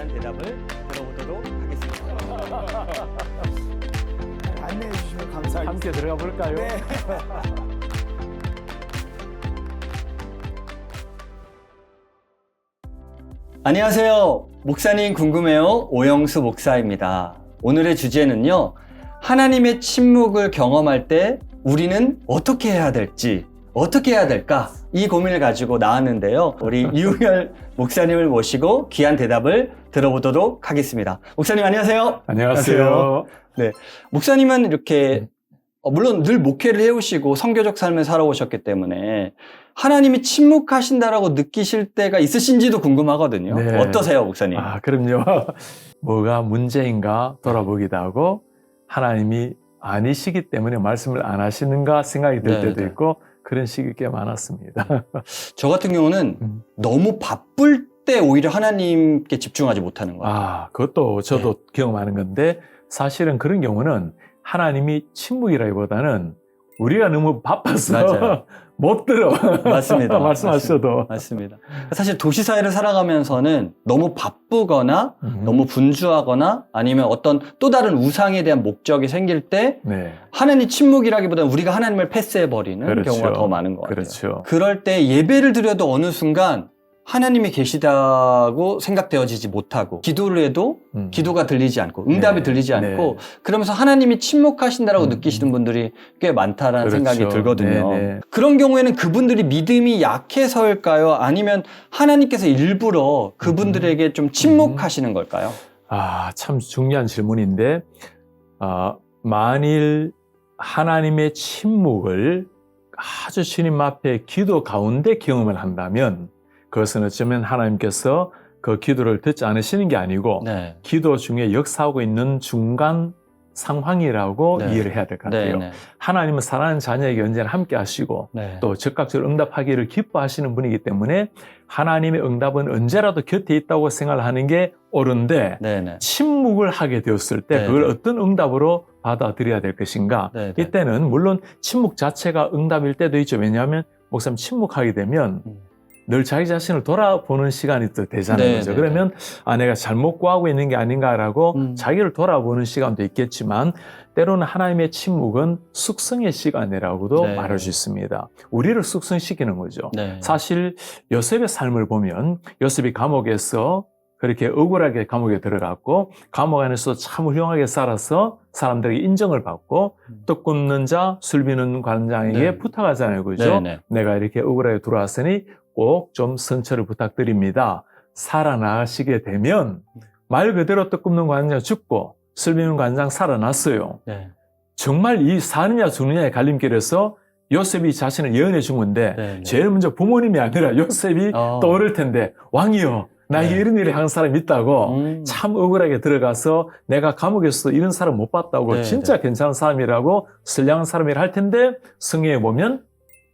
귀한 대답을 들어보도록 하겠습니다. 안내해 주시면 감사하겠습니다. 함께 들어가 볼까요? 네. 안녕하세요. 목사님 궁금해요. 오영수 목사입니다. 오늘의 주제는요. 하나님의 침묵을 경험할 때 우리는 어떻게 해야 될지, 어떻게 해야 될까? 이 고민을 가지고 나왔는데요. 우리 이우열 목사님을 모시고 귀한 대답을 들어보도록 하겠습니다. 목사님 안녕하세요. 안녕하세요. 네, 목사님은 이렇게 물론 늘 목회를 해오시고 성교적 삶을 살아오셨기 때문에 하나님이 침묵하신다라고 느끼실 때가 있으신지도 궁금하거든요. 네. 어떠세요, 목사님? 그럼요. 뭐가 문제인가 돌아보기도 하고 하나님이 아니시기 때문에 말씀을 안 하시는가 생각이 들 때도 네. 있고 그런 시기 꽤 많았습니다. 저 같은 경우는 너무 바쁠 때 오히려 하나님께 집중하지 못하는 거예요. 그것도 저도 경험하는 건데 사실은 그런 경우는 하나님이 침묵이라기보다는 우리가 너무 바빠서 맞아요. 못 들어. 맞습니다. 말씀하셔도. 맞습니다. 사실 도시사회를 살아가면서는 너무 바쁘거나 너무 분주하거나 아니면 어떤 또 다른 우상에 대한 목적이 생길 때 네. 하나님 침묵이라기보다는 우리가 하나님을 패스해버리는 그렇죠. 경우가 더 많은 것 같아요. 그렇죠. 그럴 때 예배를 드려도 어느 순간 하나님이 계시다고 생각되어지지 못하고 기도를 해도 기도가 들리지 않고 응답이 네. 들리지 않고 네. 그러면서 하나님이 침묵하신다라고 느끼시는 분들이 꽤 많다라는 그렇죠. 생각이 들거든요. 네. 그런 경우에는 그분들이 믿음이 약해서일까요? 아니면 하나님께서 일부러 그분들에게 좀 침묵하시는 걸까요? 참 중요한 질문인데, 만일 하나님의 침묵을 아주 주님 앞에 기도 가운데 경험을 한다면, 그것은 어쩌면 하나님께서 그 기도를 듣지 않으시는 게 아니고, 네. 기도 중에 역사하고 있는 중간 상황이라고 네. 이해를 해야 될 것 같아요. 네. 하나님은 사랑하는 자녀에게 언제나 함께 하시고, 네. 또 즉각적으로 응답하기를 기뻐하시는 분이기 때문에 하나님의 응답은 언제라도 곁에 있다고 생각하는 게 옳은데 네네. 침묵을 하게 되었을 때 네네. 그걸 어떤 응답으로 받아들여야 될 것인가. 네네. 이때는 물론 침묵 자체가 응답일 때도 있죠. 왜냐하면 목사님 침묵하게 되면 늘 자기 자신을 돌아보는 시간이 또 되잖아요. 네네. 그죠? 그러면 내가 잘못 구하고 있는 게 아닌가라고 자기를 돌아보는 시간도 있겠지만 때로는 하나님의 침묵은 숙성의 시간이라고도 네. 말할 수 있습니다. 우리를 숙성시키는 거죠. 네. 사실 요셉의 삶을 보면 요셉이 감옥에서 그렇게 억울하게 감옥에 들어갔고 감옥 안에서 참 훌륭하게 살아서 사람들에게 인정을 받고 떡 굽는 자, 술 비는 관장에게 네. 부탁하잖아요. 그죠? 네네. 내가 이렇게 억울하게 들어왔으니 꼭 좀 선처를 부탁드립니다. 살아나시게 되면 말 그대로 떡 굽는 관장 죽고 술 비는 관장 살아났어요. 네. 정말 이 사느냐 죽느냐의 갈림길에서 요셉이 자신을 예언해 준 건데 네네. 제일 먼저 부모님이 아니라 요셉이 떠오를 텐데 왕이여 나에게 네. 이런 일을 한 사람이 있다고 참 억울하게 들어가서 내가 감옥에서도 이런 사람 못 봤다고 네, 진짜 네. 괜찮은 사람이라고 선량한 사람이라 할 텐데 성경에 보면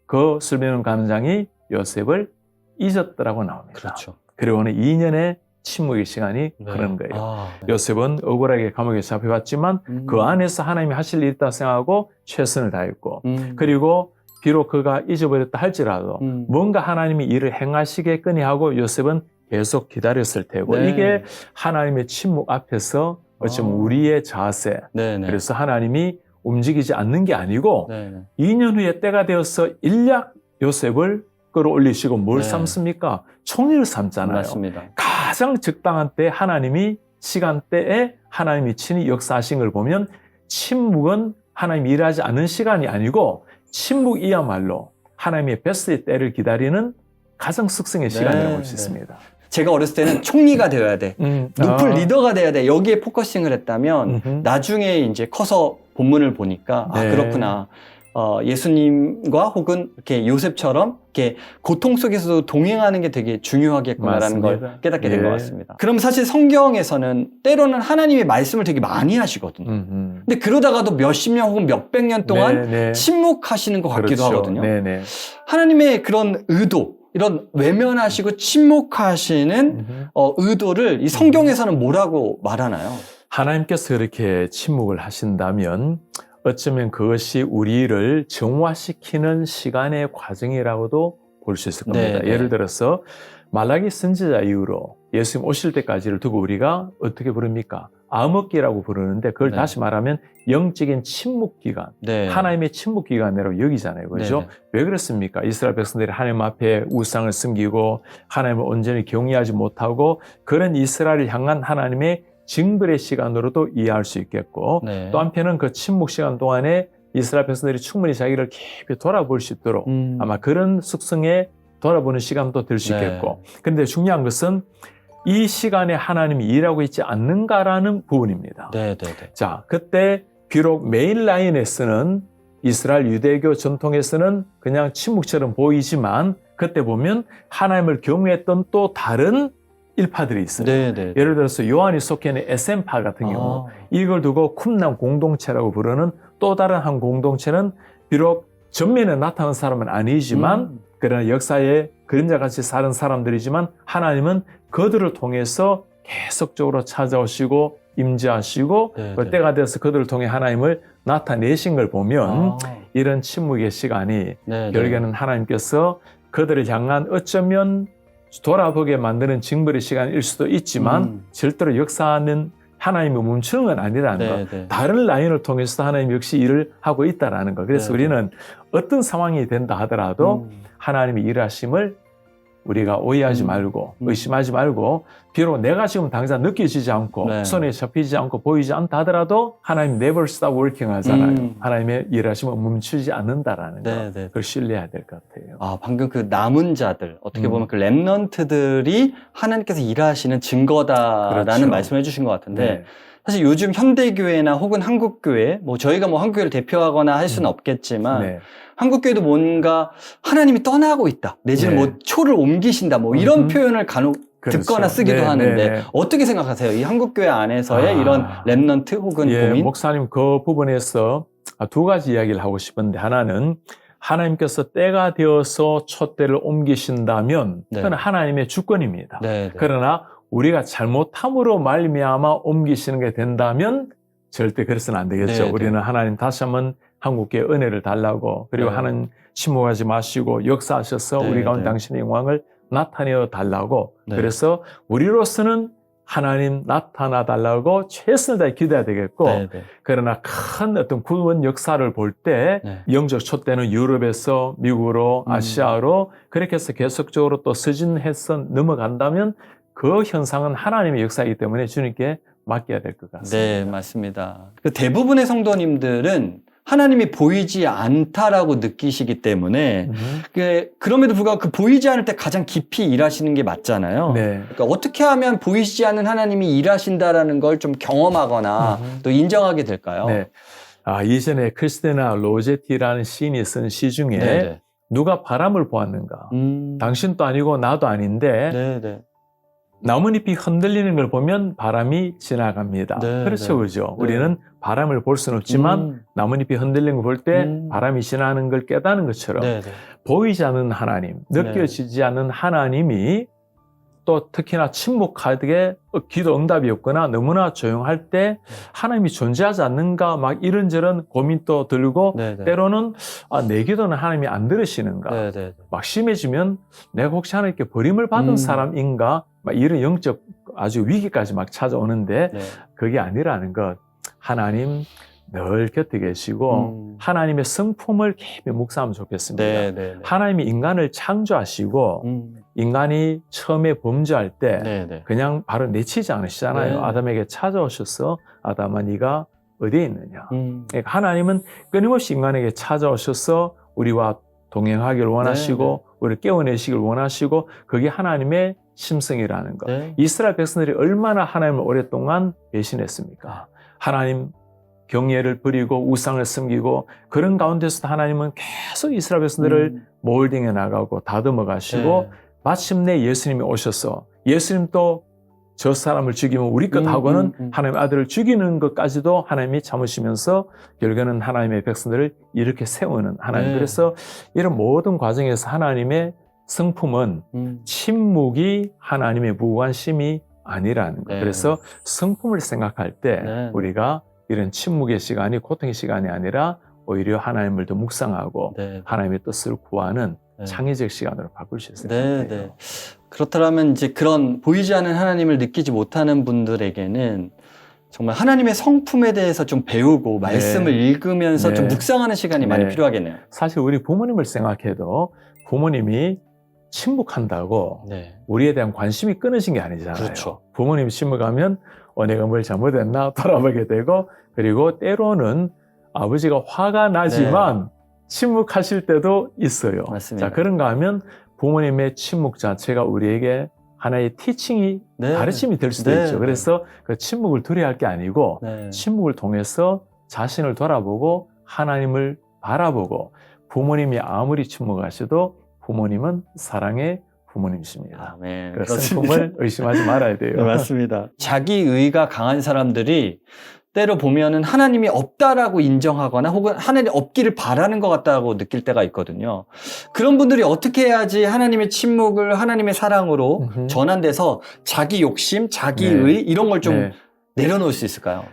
그 술비는 관장이 요셉을 잊었더라고 나옵니다. 그렇죠. 그리고는 2년의 침묵의 시간이 네. 흐르는 거예요. 네. 요셉은 억울하게 감옥에 잡혀갔지만 그 안에서 하나님이 하실 일이 있다고 생각하고 최선을 다했고 그리고 비록 그가 잊어버렸다 할지라도 뭔가 하나님이 일을 행하시겠거니 하고 요셉은 계속 기다렸을 테고 네. 이게 하나님의 침묵 앞에서 어쩌면 우리의 자세 네네. 그래서 하나님이 움직이지 않는 게 아니고 네네. 2년 후에 때가 되어서 일약 요셉을 끌어올리시고 뭘 네. 삼습니까? 총리를 삼잖아요. 맞습니다. 가장 적당한 때 하나님이 시간대에 하나님이 친히 역사하신 걸 보면 침묵은 하나님이 일하지 않는 시간이 아니고 침묵이야말로 하나님의 베스트의 때를 기다리는 가장 숙성의 시간이라고 볼 수 있습니다. 제가 어렸을 때는 총리가 되어야 돼. 높은 리더가 돼야 돼. 여기에 포커싱을 했다면 나중에 이제 커서 본문을 보니까 네. 그렇구나. 예수님과 혹은 이렇게 요셉처럼 이렇게 고통 속에서도 동행하는 게 되게 중요하겠구나라는 맞습니다. 걸 깨닫게 된 것 예. 같습니다. 그럼 사실 성경에서는 때로는 하나님의 말씀을 되게 많이 하시거든요. 근데 그러다가도 몇십 년 혹은 몇백 년 동안 네. 침묵하시는 것 같기도 그렇죠. 하거든요. 네네. 하나님의 그런 의도, 이런 외면하시고 침묵하시는 의도를 이 성경에서는 뭐라고 말하나요? 하나님께서 이렇게 침묵을 하신다면 어쩌면 그것이 우리를 정화시키는 시간의 과정이라고도 볼 수 있을 겁니다. 네, 네. 예를 들어서 말라기 선지자 이후로 예수님 오실 때까지를 두고 우리가 어떻게 부릅니까? 암흑기라고 부르는데 그걸 네. 다시 말하면 영적인 침묵 기간, 네. 하나님의 침묵 기간이라고 여기잖아요. 그렇죠? 네, 네. 왜 그렇습니까? 이스라엘 백성들이 하나님 앞에 우상을 섬기고 하나님을 온전히 경외하지 못하고 그런 이스라엘을 향한 하나님의 징벌의 시간으로도 이해할 수 있겠고 네. 또 한편은 그 침묵 시간 동안에 이스라엘 백성들이 충분히 자기를 깊이 돌아볼 수 있도록 아마 그런 숙성에 돌아보는 시간도 될 수 네. 있겠고 그런데 중요한 것은 이 시간에 하나님이 일하고 있지 않는가라는 부분입니다. 네, 네, 네. 자, 그때 비록 메인 라인에서는 이스라엘 유대교 전통에서는 그냥 침묵처럼 보이지만 그때 보면 하나님을 경외했던 또 다른 일파들이 있어요. 네, 네. 예를 들어서 요한이 속해 있는 SM파 같은 경우 이걸 두고 쿰남 공동체라고 부르는 또 다른 한 공동체는 비록 전면에 나타난 사람은 아니지만 그러나 역사에 그림자같이 사는 사람들이지만 하나님은 그들을 통해서 계속적으로 찾아오시고 임재하시고 네, 그 네. 때가 돼서 그들을 통해 하나님을 나타내신 걸 보면 이런 침묵의 시간이 네, 네. 결국에는 하나님께서 그들을 향한 어쩌면 돌아보게 만드는 징벌의 시간일 수도 있지만 절대로 역사는 하나님이 멈추는 건 아니라는 네, 것. 네. 다른 라인을 통해서 하나님 역시 일을 하고 있다는 것. 그래서 네, 우리는 어떤 상황이 된다 하더라도 하나님의 일하심을 우리가 오해하지 말고 의심하지 말고 비록 내가 지금 당장 느껴지지 않고 네. 손에 잡히지 않고 보이지 않다 하더라도 하나님 never stop working 하잖아요. 하나님의 일하심은 멈추지 않는다라는 네, 것. 네. 그걸 신뢰해야 될 것 같아요. 아, 방금 그 남은 자들, 어떻게 보면 그 랩넌트들이 하나님께서 일하시는 증거다라는 그렇죠. 말씀을 해주신 것 같은데, 네. 사실 요즘 현대교회나 혹은 한국교회, 뭐 저희가 뭐 한국교회를 대표하거나 할 수는 없겠지만, 네. 한국교회도 뭔가 하나님이 떠나고 있다, 내지는 네. 뭐 초를 옮기신다, 뭐 이런 표현을 간혹 그렇죠. 듣거나 쓰기도 네, 하는데, 네, 네. 어떻게 생각하세요? 이 한국교회 안에서의 이런 랩넌트 혹은 예, 고민? 목사님 그 부분에서 두 가지 이야기를 하고 싶은데 하나는 하나님께서 때가 되어서 촛대를 옮기신다면 네. 그건 하나님의 주권입니다. 네, 네. 그러나 우리가 잘못함으로 말미암아 옮기시는 게 된다면 절대 그래서는 안 되겠죠. 네, 네. 우리는 하나님 다시 한번 한국께 은혜를 달라고 그리고 네. 하나님 침묵하지 마시고 역사하셔서 네, 우리 가운데 네. 당신의 영광을 나타내어 달라고 네. 그래서 우리로서는 하나님 나타나 달라고 최선을 다해 기도해야 되겠고 네, 네. 그러나 큰 어떤 구원 역사를 볼 때 네. 영적 촛대는 유럽에서 미국으로 아시아로 그렇게 해서 계속적으로 또 서진해서 넘어간다면 그 현상은 하나님의 역사이기 때문에 주님께 맡겨야 될 것 같습니다. 네, 맞습니다. 그 대부분의 성도님들은 하나님이 보이지 않다라고 느끼시기 때문에 그럼에도 불구하고 그 보이지 않을 때 가장 깊이 일하시는 게 맞잖아요. 네. 그러니까 어떻게 하면 보이지 않는 하나님이 일하신다라는 걸 좀 경험하거나 또 인정하게 될까요? 네. 이전에 크리스티나 로제티라는 시인이 쓴 시 중에 네, 누가 바람을 보았는가? 네. 당신도 아니고 나도 아닌데 네, 네. 나뭇잎이 흔들리는 걸 보면 바람이 지나갑니다. 네, 그렇죠, 네. 그죠? 네. 우리는 바람을 볼 수는 없지만 나뭇잎이 흔들리는 걸 볼 때 바람이 지나는 걸 깨닫는 것처럼 네, 네. 보이지 않는 하나님, 느껴지지 않는 하나님이 또 특히나 침묵하게 기도 응답이 없거나 너무나 조용할 때 하나님이 존재하지 않는가 막 이런저런 고민도 들고 네, 네. 때로는 내 기도는 하나님이 안 들으시는가 네, 네. 막 심해지면 내가 혹시 하나님께 버림을 받은 사람인가 막 이런 영적 아주 위기까지 막 찾아오는데 네. 그게 아니라는 것. 하나님 늘 곁에 계시고 하나님의 성품을 깊이 묵상하면 좋겠습니다. 네, 네, 네. 하나님이 인간을 창조하시고 인간이 처음에 범죄할 때 네, 네. 그냥 바로 내치지 않으시잖아요. 네. 아담에게 찾아오셔서 아담아 네가 어디에 있느냐. 그러니까 하나님은 끊임없이 인간에게 찾아오셔서 우리와 동행하기를 원하시고 우리를 깨워내시길 원하시고 그게 하나님의 심성이라는 것. 네. 이스라엘 백성들이 얼마나 하나님을 오랫동안 배신했습니까? 하나님 경외를 버리고 우상을 섬기고 그런 가운데서도 하나님은 계속 이스라엘 백성들을 몰딩해 나가고 다듬어 가시고 네. 마침내 예수님이 오셔서 예수님도 저 사람을 죽이면 우리 것 하고는 하나님의 아들을 죽이는 것까지도 하나님이 참으시면서 결국에는 하나님의 백성들을 이렇게 세우는 하나님. 네. 그래서 이런 모든 과정에서 하나님의 성품은 침묵이 하나님의 무관심이 아니라는 것. 네. 그래서 성품을 생각할 때 네. 우리가 이런 침묵의 시간이 고통의 시간이 아니라 오히려 하나님을 더 묵상하고 네. 하나님의 뜻을 구하는 네. 창의적 시간으로 바꿀 수 있을 것 네, 같아요. 네. 그렇다면 이제 그런 보이지 않는 하나님을 느끼지 못하는 분들에게는 정말 하나님의 성품에 대해서 좀 배우고 말씀을 읽으면서 네. 좀 묵상하는 시간이 많이 네. 필요하겠네요. 사실 우리 부모님을 생각해도 부모님이 침묵한다고 네. 우리에 대한 관심이 끊어진 게 아니잖아요. 그렇죠. 부모님이 침묵하면 내가 뭘 잘못했나 돌아보게 되고, 그리고 때로는 아버지가 화가 나지만 침묵하실 때도 있어요. 맞습니다. 자, 그런가 하면 부모님의 침묵 자체가 우리에게 하나의 티칭이, 네. 가르침이 될 수도 네. 있죠. 그래서 그 침묵을 두려워할 게 아니고 네. 침묵을 통해서 자신을 돌아보고 하나님을 바라보고, 부모님이 아무리 침묵하셔도 부모님은 사랑의 부모님이십니다. 아멘. 그 그렇습니다. 성품을 의심하지 말아야 돼요. 네, 맞습니다. 자기의가 강한 사람들이 때로 보면은 하나님이 없다라고 인정하거나 혹은 하나님이 없기를 바라는 것 같다고 느낄 때가 있거든요. 그런 분들이 어떻게 해야지 하나님의 침묵을 하나님의 사랑으로 전환돼서 자기 욕심, 자기의 이런 걸 좀 네. 내려놓을 수 있을까요?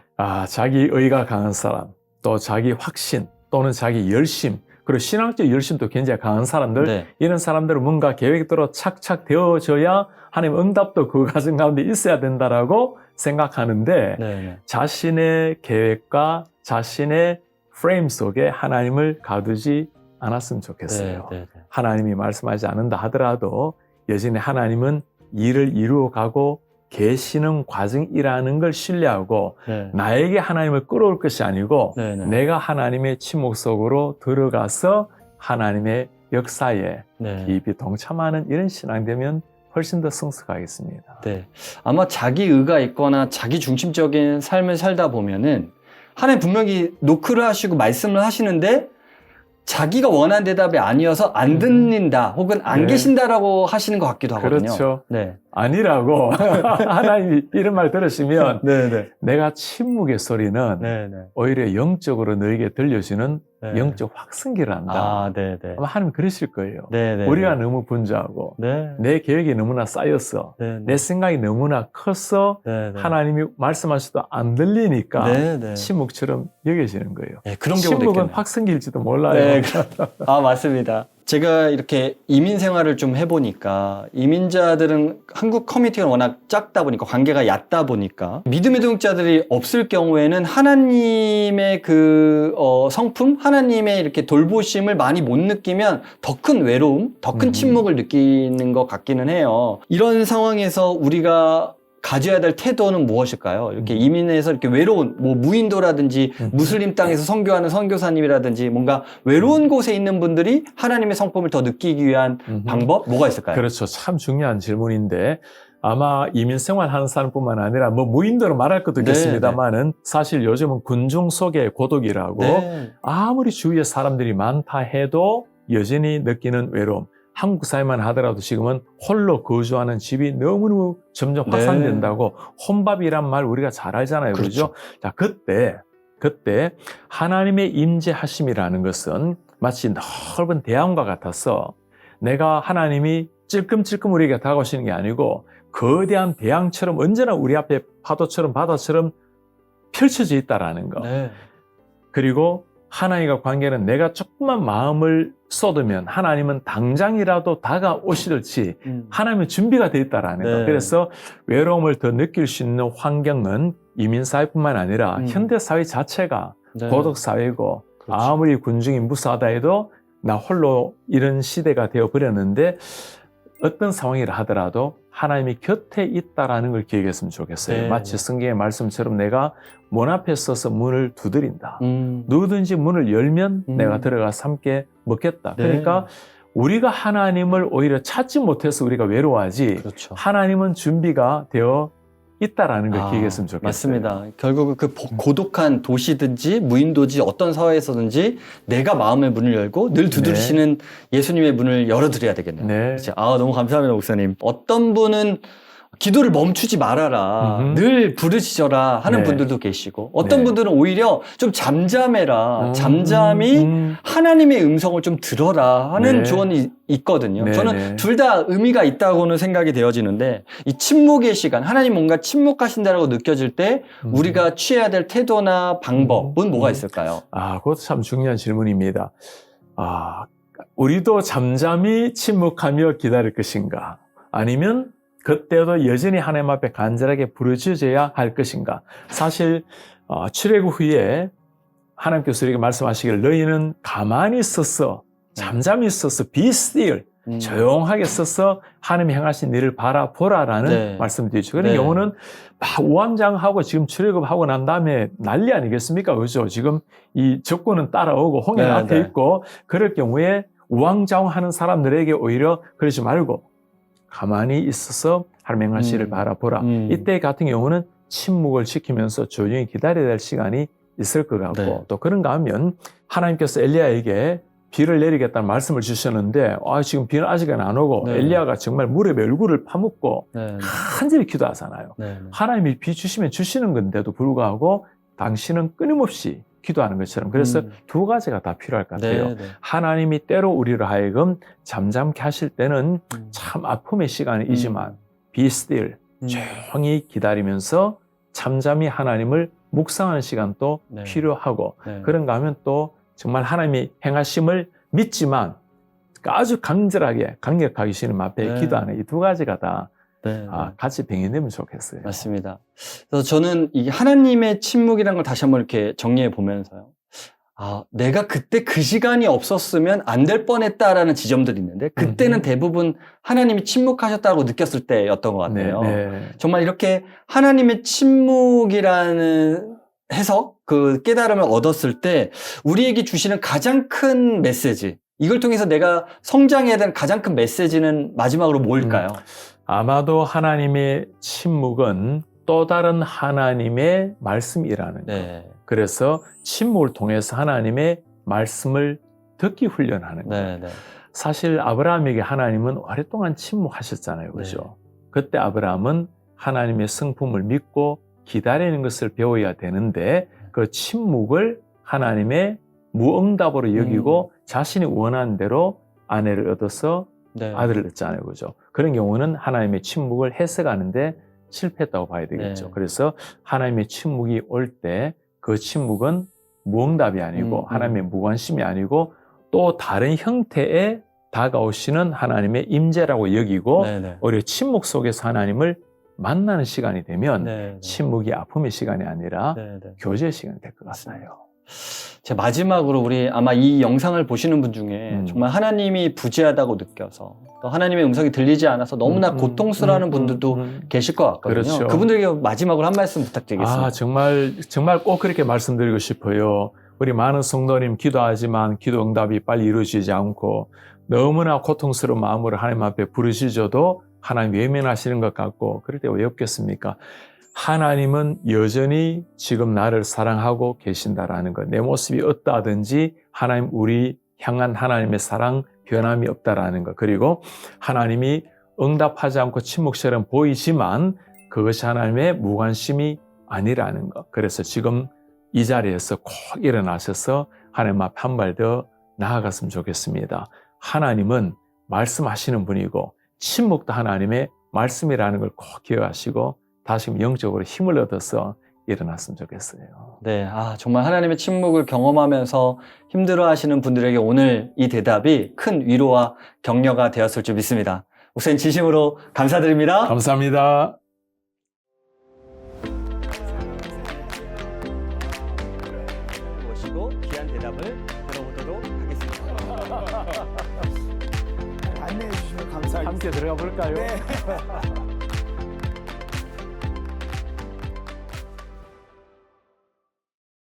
자기 의가 강한 사람, 또 자기 확신, 또는 자기 열심, 그리고 신앙적 열심도 굉장히 강한 사람들, 네. 이런 사람들은 뭔가 계획대로 착착 되어져야 하나님 응답도 그 과정 가운데 있어야 된다라고 생각하는데, 네. 자신의 계획과 자신의 프레임 속에 하나님을 가두지 않았으면 좋겠어요. 네. 하나님이 말씀하지 않는다 하더라도 여전히 하나님은 일을 이루어가고 계시는 과정이라는 걸 신뢰하고, 네. 나에게 하나님을 끌어올 것이 아니고 네. 내가 하나님의 침묵 속으로 들어가서 하나님의 역사에 네. 깊이 동참하는 이런 신앙 되면 훨씬 더 성숙하겠습니다. 네. 아마 자기의가 있거나 자기 중심적인 삶을 살다 보면은 하나님 분명히 노크를 하시고 말씀을 하시는데 자기가 원하는 대답이 아니어서 안 듣는다 혹은 안 네. 계신다라고 하시는 것 같기도 하거든요. 그렇죠. 네. 아니라고 하나님이 이런 말 들으시면 네. 내가 침묵의 소리는 네. 오히려 영적으로 너에게 들려주는 네. 영적 확성기를 한다. 아, 네. 아마 하나님 그러실 거예요. 네. 우리가 너무 분주하고 네. 내 계획이 너무나 쌓였어. 네. 내 생각이 너무나 컸어. 네. 하나님이 말씀하셔도 안 들리니까 네. 침묵처럼 여겨지는 거예요. 네, 그런 경우도 침묵은 있겠네요. 확성기일지도 몰라요. 네. 아, 맞습니다. 제가 이렇게 이민 생활을 좀 해보니까 이민자들은 한국 커뮤니티가 워낙 작다 보니까 관계가 얕다 보니까 믿음의 동역자들이 없을 경우에는 하나님의 그 성품, 하나님의 이렇게 돌보심을 많이 못 느끼면 더 큰 외로움, 더 큰 침묵을 느끼는 것 같기는 해요. 이런 상황에서 우리가 가져야 될 태도는 무엇일까요? 이렇게 이민에서 이렇게 외로운, 무인도라든지 무슬림 땅에서 선교하는 선교사님이라든지 뭔가 외로운 곳에 있는 분들이 하나님의 성품을 더 느끼기 위한 방법? 뭐가 있을까요? 그렇죠. 참 중요한 질문인데, 아마 이민 생활하는 사람뿐만 아니라 무인도로 말할 것도 있겠습니다만은 사실 요즘은 군중 속의 고독이라고 아무리 주위에 사람들이 많다 해도 여전히 느끼는 외로움. 한국 사회만 하더라도 지금은 홀로 거주하는 집이 너무너무 점점 확산된다고 혼밥이란 말 우리가 잘 알잖아요. 그렇죠? 자, 그때 하나님의 임재하심이라는 것은 마치 넓은 대양과 같아서 내가 하나님이 찔끔찔끔 우리에게 다가오시는 게 아니고 거대한 대양처럼 언제나 우리 앞에 파도처럼 바다처럼 펼쳐져 있다라는 거. 그리고 하나님과 관계는 내가 조금만 마음을 쏟으면 하나님은 당장이라도 다가오시듯이 하나님의 준비가 되어 있다라는 거. 그래서 외로움을 더 느낄 수 있는 환경은 이민사회뿐만 아니라 현대사회 자체가 고독사회고 아무리 군중이 무사하다 해도 나 홀로 이런 시대가 되어버렸는데 어떤 상황이라 하더라도 하나님이 곁에 있다라는 걸 기억했으면 좋겠어요. 마치 성경의 말씀처럼 내가 문 앞에 서서 문을 두드린다. 누구든지 문을 열면 내가 들어가서 함께 먹겠다. 그러니까 우리가 하나님을 오히려 찾지 못해서 우리가 외로워하지 하나님은 준비가 되어 있다라는 걸 기억했으면 좋겠어요. 맞습니다. 결국은 그 고독한 도시든지 무인도지 어떤 사회에서든지 내가 마음의 문을 열고 늘 두드리시는 예수님의 문을 열어드려야 되겠네요. 그렇죠? 너무 감사합니다, 목사님. 어떤 분은 기도를 멈추지 말아라, 늘 부르짖어라 하는 분들도 계시고 어떤 분들은 오히려 좀 잠잠해라, 잠잠히 하나님의 음성을 좀 들어라 하는 조언이 있거든요. 저는 둘 다 의미가 있다고는 생각이 되어지는데 이 침묵의 시간, 하나님 뭔가 침묵하신다라고 느껴질 때 우리가 취해야 될 태도나 방법은 뭐가 있을까요? 그것도 참 중요한 질문입니다. 우리도 잠잠히 침묵하며 기다릴 것인가? 아니면 그때도 여전히 하나님 앞에 간절하게 부르짖어야 할 것인가? 사실 출애굽 후에 하나님께서 우리에게 말씀하시기를 너희는 가만히 있어서 잠잠히 있어서 be still 조용하게 서서 하나님이 행하신 일을 바라보라라는 네. 말씀을 드리죠. 그런 네. 경우는 막 우왕좌왕하고 지금 출애굽하고 난 다음에 난리 아니겠습니까? 그렇죠? 지금 이 적군은 따라오고 홍해는 네, 앞에 네. 있고 그럴 경우에 우왕좌왕하는 사람들에게 오히려 그러지 말고 가만히 있어서 하나님 행하신 일을 바라보라. 이때 같은 경우는 침묵을 지키면서 조용히 기다려야 될 시간이 있을 것 같고 네. 또 그런가 하면 하나님께서 엘리야에게 비를 내리겠다는 말씀을 주셨는데 지금 비는 아직은 안 오고 네. 엘리야가 정말 무릎에 얼굴을 파묻고 네. 간절히 기도하잖아요. 네. 하나님이 비 주시면 주시는 건데도 불구하고 당신은 끊임없이 기도하는 것처럼 그래서 두 가지가 다 필요할 것 같아요. 네. 네. 하나님이 때로 우리를 하여금 잠잠케 하실 때는 참 아픔의 시간이지만 be still 조용히 기다리면서 잠잠히 하나님을 묵상하는 시간도 네. 필요하고 네. 그런가 하면 또 정말 하나님이 행하심을 믿지만 아주 강렬하게 주님 앞에 네. 기도하는 이 두 가지가 다 네. 같이 병행되면 좋겠어요. 맞습니다. 그래서 저는 이 하나님의 침묵이라는 걸 다시 한번 이렇게 정리해 보면서요. 내가 그때 그 시간이 없었으면 안 될 뻔했다라는 지점들이 있는데 그때는 대부분 하나님이 침묵하셨다고 느꼈을 때였던 것 같아요. 네. 정말 이렇게 하나님의 침묵이라는 해석, 그 깨달음을 얻었을 때 우리에게 주시는 가장 큰 메시지, 이걸 통해서 내가 성장해야 되는 가장 큰 메시지는 마지막으로 뭘까요? 아마도 하나님의 침묵은 또 다른 하나님의 말씀이라는 거. 네. 그래서 침묵을 통해서 하나님의 말씀을 듣기 훈련하는 거. 네, 네. 사실 아브라함에게 하나님은 오랫동안 침묵하셨잖아요. 그죠? 그때 아브라함은 하나님의 성품을 믿고 기다리는 것을 배워야 되는데 그 침묵을 하나님의 무응답으로 여기고 자신이 원하는 대로 아내를 얻어서 네. 아들을 얻잖아요. 그죠? 그런 경우는 하나님의 침묵을 해석하는데 실패했다고 봐야 되겠죠. 네. 그래서 하나님의 침묵이 올 때 그 침묵은 무응답이 아니고 하나님의 무관심이 아니고 또 다른 형태의 다가오시는 하나님의 임재라고 여기고 네, 네. 오히려 침묵 속에서 하나님을 만나는 시간이 되면 네, 네. 침묵이 아픔의 시간이 아니라 네, 네. 교제의 시간이 될 것 같아요. 제 마지막으로 우리 아마 이 영상을 보시는 분 중에 정말 하나님이 부재하다고 느껴서 또 하나님의 음성이 들리지 않아서 너무나 고통스러워하는 분들도 계실 것 같거든요. 그렇죠. 그분들에게 마지막으로 한 말씀 부탁드리겠습니다. 정말 꼭 그렇게 말씀드리고 싶어요. 우리 많은 성도님 기도하지만 기도 응답이 빨리 이루어지지 않고 너무나 고통스러운 마음으로 하나님 앞에 부르짖어도 하나님 외면하시는 것 같고 그럴 때 왜 없겠습니까? 하나님은 여전히 지금 나를 사랑하고 계신다라는 것. 내 모습이 어떠하든지 하나님 우리 향한 하나님의 사랑 변함이 없다라는 것. 그리고 하나님이 응답하지 않고 침묵처럼 보이지만 그것이 하나님의 무관심이 아니라는 것. 그래서 지금 이 자리에서 꼭 일어나셔서 하나님 앞에 한 발 더 나아갔으면 좋겠습니다. 하나님은 말씀하시는 분이고 침묵도 하나님의 말씀이라는 걸 꼭 기억하시고 다시 영적으로 힘을 얻어서 일어났으면 좋겠어요. 네, 정말 하나님의 침묵을 경험하면서 힘들어하시는 분들에게 오늘 이 대답이 큰 위로와 격려가 되었을 줄 믿습니다. 목사님 진심으로 감사드립니다. 감사합니다. 모시고 귀한 대답을 들어보도록 하겠습니다. 안내해 주시면 감사하겠습니다. 함께 들어가 볼까요? 네.